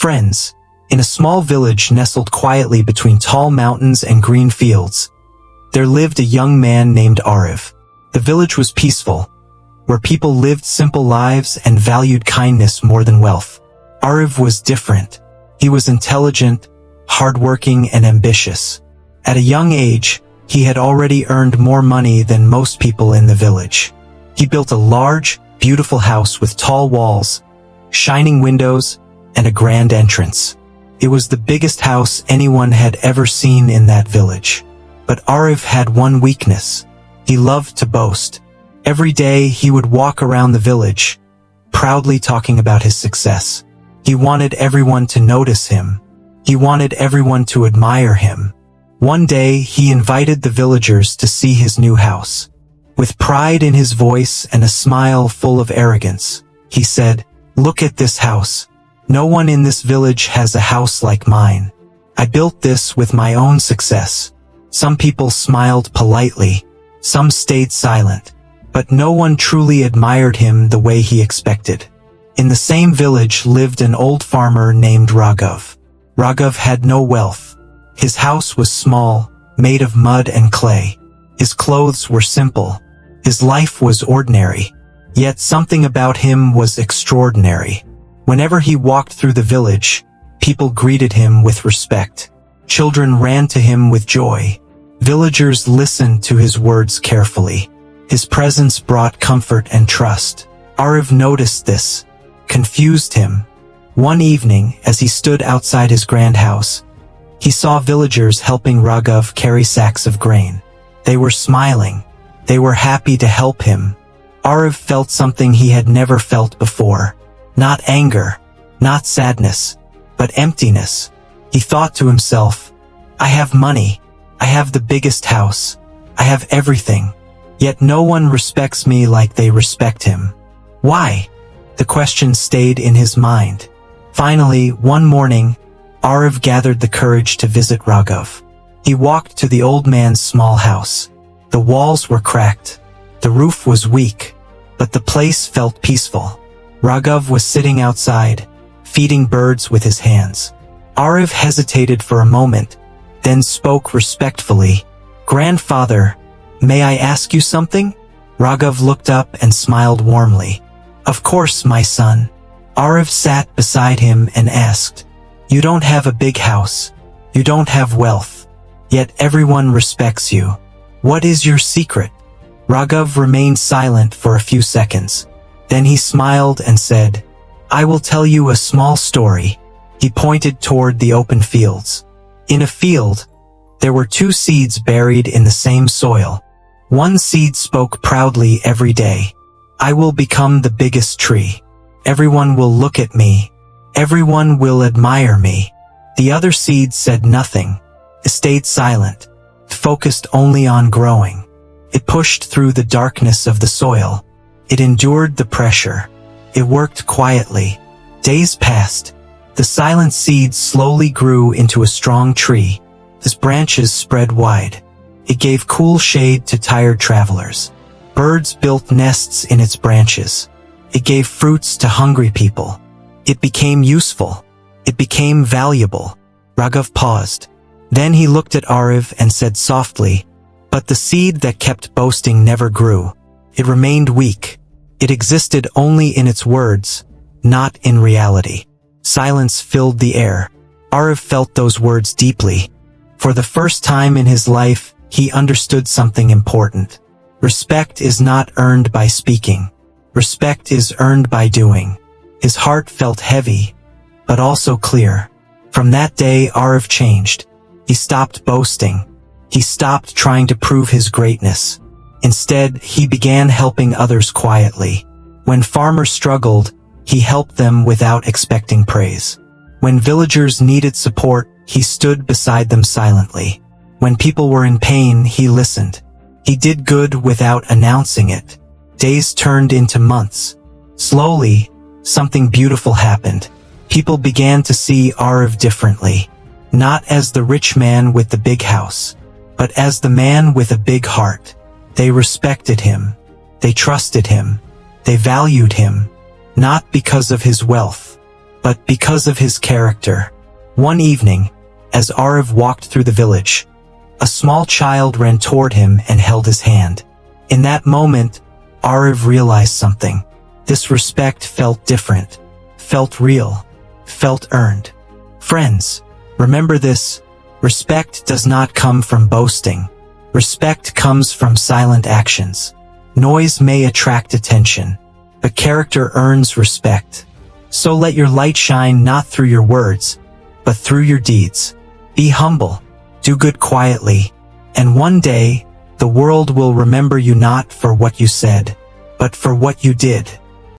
Friends. In a small village nestled quietly between tall mountains and green fields, there lived a young man named Ariv. The village was peaceful, where people lived simple lives and valued kindness more than wealth. Ariv was different. He was intelligent, hardworking, and ambitious. At a young age, he had already earned more money than most people in the village. He built a large, beautiful house with tall walls, shining windows, and a grand entrance. It was the biggest house anyone had ever seen in that village. But Ariv had one weakness. He loved to boast. Every day he would walk around the village, proudly talking about his success. He wanted everyone to notice him. He wanted everyone to admire him. One day he invited the villagers to see his new house. With pride in his voice and a smile full of arrogance, he said, "Look at this house. No one in this village has a house like mine. I built this with my own success." Some people smiled politely. Some stayed silent. But no one truly admired him the way he expected. In the same village lived an old farmer named Raghav. Raghav had no wealth. His house was small, made of mud and clay. His clothes were simple. His life was ordinary. Yet something about him was extraordinary. Whenever he walked through the village, people greeted him with respect. Children ran to him with joy. Villagers listened to his words carefully. His presence brought comfort and trust. Ariv noticed this, confused him. One evening, as he stood outside his grand house, he saw villagers helping Raghav carry sacks of grain. They were smiling. They were happy to help him. Ariv felt something he had never felt before. Not anger, not sadness, but emptiness. He thought to himself, "I have money. I have the biggest house. I have everything. Yet no one respects me like they respect him. Why?" The question stayed in his mind. Finally, one morning, Ariv gathered the courage to visit Raghav. He walked to the old man's small house. The walls were cracked. The roof was weak, but the place felt peaceful. Raghav was sitting outside, feeding birds with his hands. Ariv hesitated for a moment, then spoke respectfully. "Grandfather, may I ask you something?" Raghav looked up and smiled warmly. "Of course, my son." Ariv sat beside him and asked, "You don't have a big house. You don't have wealth. Yet everyone respects you. What is your secret?" Raghav remained silent for a few seconds. Then he smiled and said, "I will tell you a small story." He pointed toward the open fields. In a field, there were two seeds buried in the same soil. One seed spoke proudly every day, "I will become the biggest tree. Everyone will look at me. Everyone will admire me." The other seed said nothing. It stayed silent, focused only on growing. It pushed through the darkness of the soil. It endured the pressure. It worked quietly. Days passed. The silent seed slowly grew into a strong tree. Its branches spread wide. It gave cool shade to tired travelers. Birds built nests in its branches. It gave fruits to hungry people. It became useful. It became valuable. Raghav paused. Then he looked at Ariv and said softly, "But the seed that kept boasting never grew. It remained weak. It existed only in its words, not in reality." Silence filled the air. Ariv felt those words deeply. For the first time in his life, he understood something important. Respect is not earned by speaking. Respect is earned by doing. His heart felt heavy, but also clear. From that day, Ariv changed. He stopped boasting. He stopped trying to prove his greatness. Instead, he began helping others quietly. When farmers struggled, he helped them without expecting praise. When villagers needed support, he stood beside them silently. When people were in pain, he listened. He did good without announcing it. Days turned into months. Slowly, something beautiful happened. People began to see Ariv differently. Not as the rich man with the big house, but as the man with a big heart. They respected him. They trusted him. They valued him. Not because of his wealth, but because of his character. One evening, as Ariv walked through the village, a small child ran toward him and held his hand. In that moment, Ariv realized something. This respect felt different, felt real, felt earned. Friends, remember this: respect does not come from boasting. Respect comes from silent actions. Noise may attract attention, but character earns respect. So let your light shine not through your words, but through your deeds. Be humble, do good quietly, and one day, the world will remember you not for what you said, but for what you did.